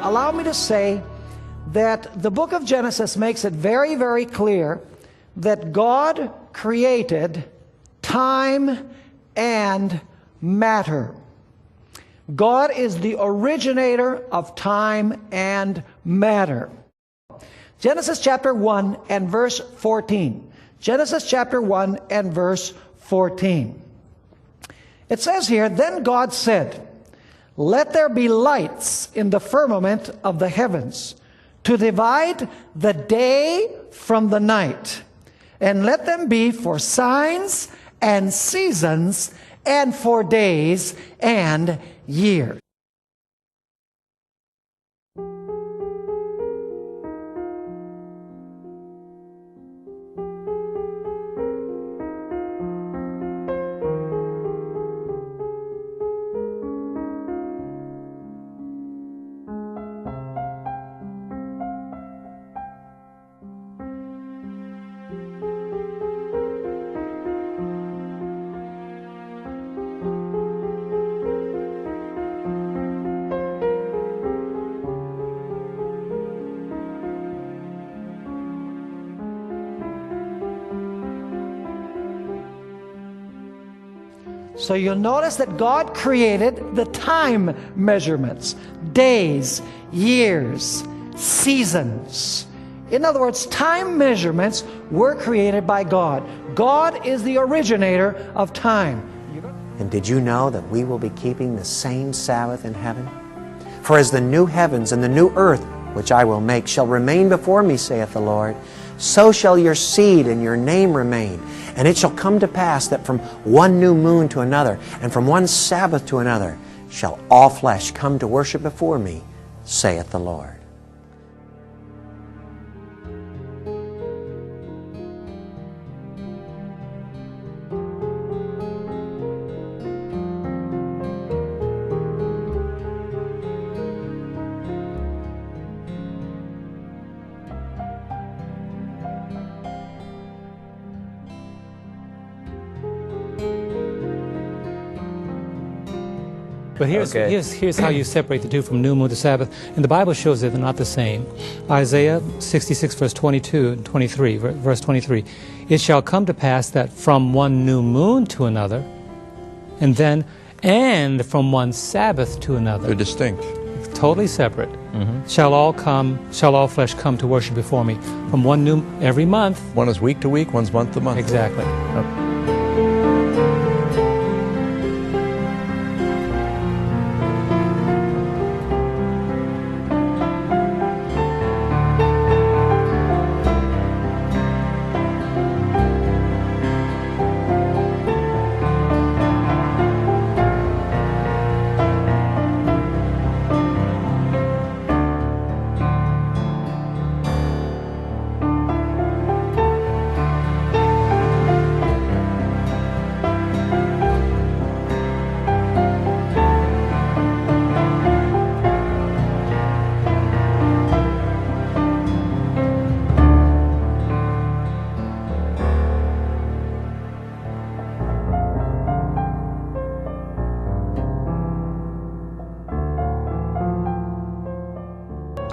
allow me to say that the book of Genesis makes it very, very clear that God created time and matter. God is the originator of time and matter. Genesis chapter 1 and verse 14. Genesis chapter 1 and verse 14. It says here, "Then God said, let there be lights in the firmament of the heavens, to divide the day from the night, and let them be for signs and seasons, and for days and years." So you'll notice that God created the time measurements, days, years, seasons. In other words, time measurements were created by God. God is the originator of time. And did you know that we will be keeping the same Sabbath in heaven? For as the new heavens and the new earth, which I will make, shall remain before me, saith the Lord, so shall your seed and your name remain. And it shall come to pass that from one new moon to another, and from one Sabbath to another, shall all flesh come to worship before me, saith the Lord. But here's how you separate the two from new moon to Sabbath. And the Bible shows that they're not the same. Isaiah 66, verse 22 and 23, verse 23. "It shall come to pass that from one new moon to another, and from one Sabbath to another." They're distinct. Totally separate. Shall all flesh come to worship before me. From one new, every month. One is week to week, one's month to month. Exactly.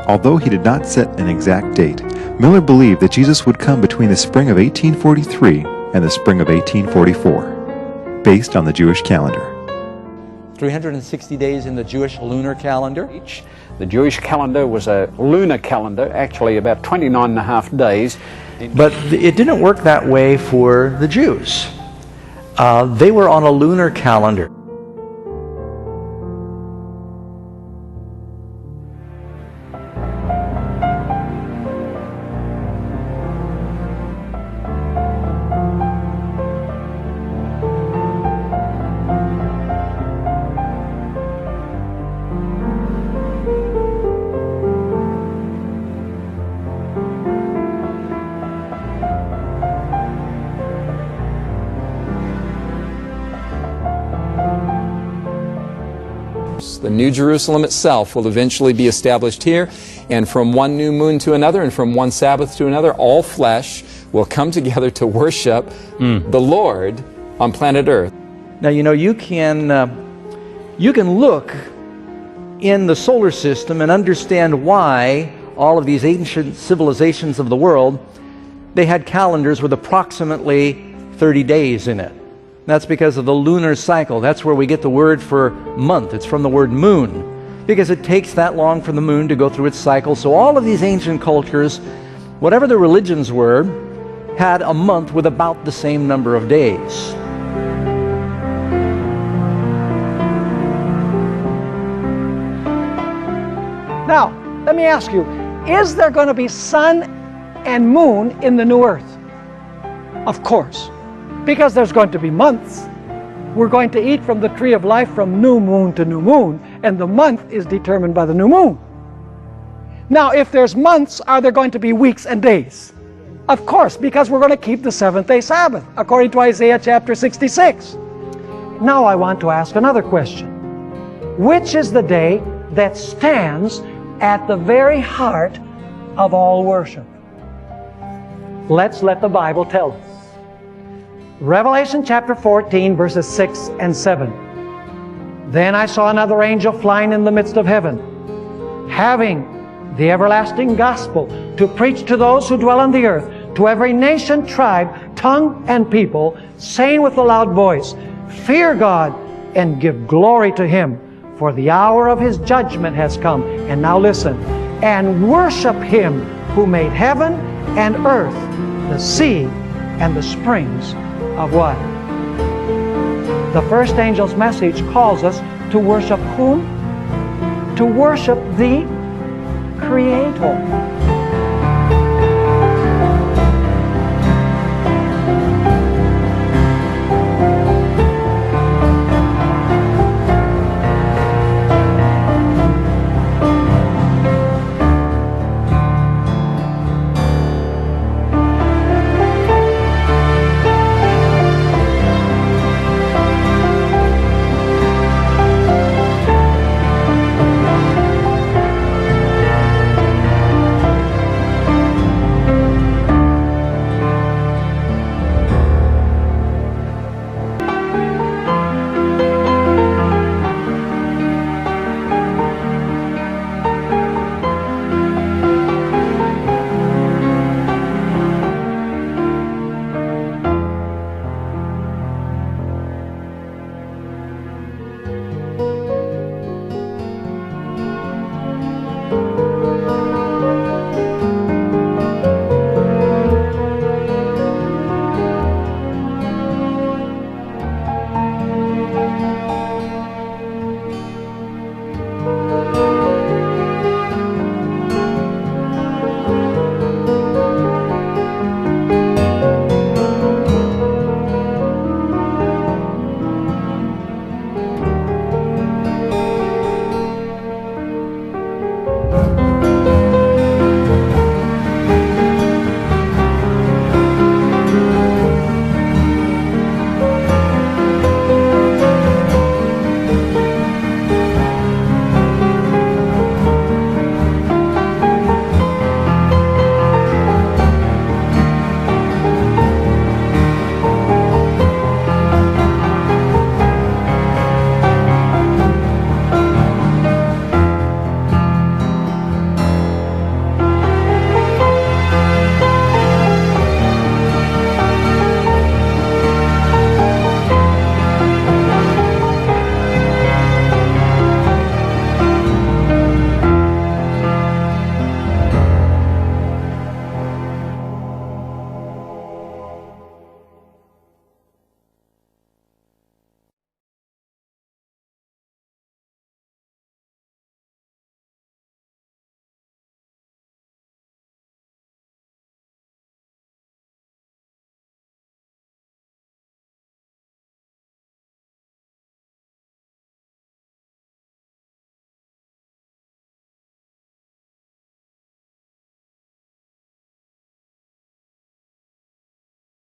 Although he did not set an exact date, Miller believed that Jesus would come between the spring of 1843 and the spring of 1844, based on the Jewish calendar. 360 days in the Jewish lunar calendar. The Jewish calendar was a lunar calendar, actually about 29 and a half days. But it didn't work that way for the Jews. They were on a lunar calendar. The New Jerusalem itself will eventually be established here, and from one new moon to another, and from one Sabbath to another, all flesh will come together to worship the Lord on planet Earth. Now, you know, you can look in the solar system and understand why all of these ancient civilizations of the world, they had calendars with approximately 30 days in it. That's because of the lunar cycle. That's where we get the word for month. It's from the word moon, because it takes that long for the moon to go through its cycle. So all of these ancient cultures, whatever their religions were, had a month with about the same number of days. Now, let me ask you, is there going to be sun and moon in the new earth? Of course, because there's going to be months. We're going to eat from the tree of life from new moon to new moon, and the month is determined by the new moon. Now, if there's months, are there going to be weeks and days? Of course, because we're going to keep the seventh-day Sabbath, according to Isaiah chapter 66. Now I want to ask another question. Which is the day that stands at the very heart of all worship? Let's let the Bible tell us. Revelation chapter 14, verses 6 and 7. Then I saw another angel flying in the midst of heaven, having the everlasting gospel to preach to those who dwell on the earth, to every nation, tribe, tongue, and people, saying with a loud voice, Fear God and give glory to Him, for the hour of His judgment has come. And now listen, and worship Him who made heaven and earth, the sea, and the springs of what? The first angel's message calls us to worship whom? To worship the Creator.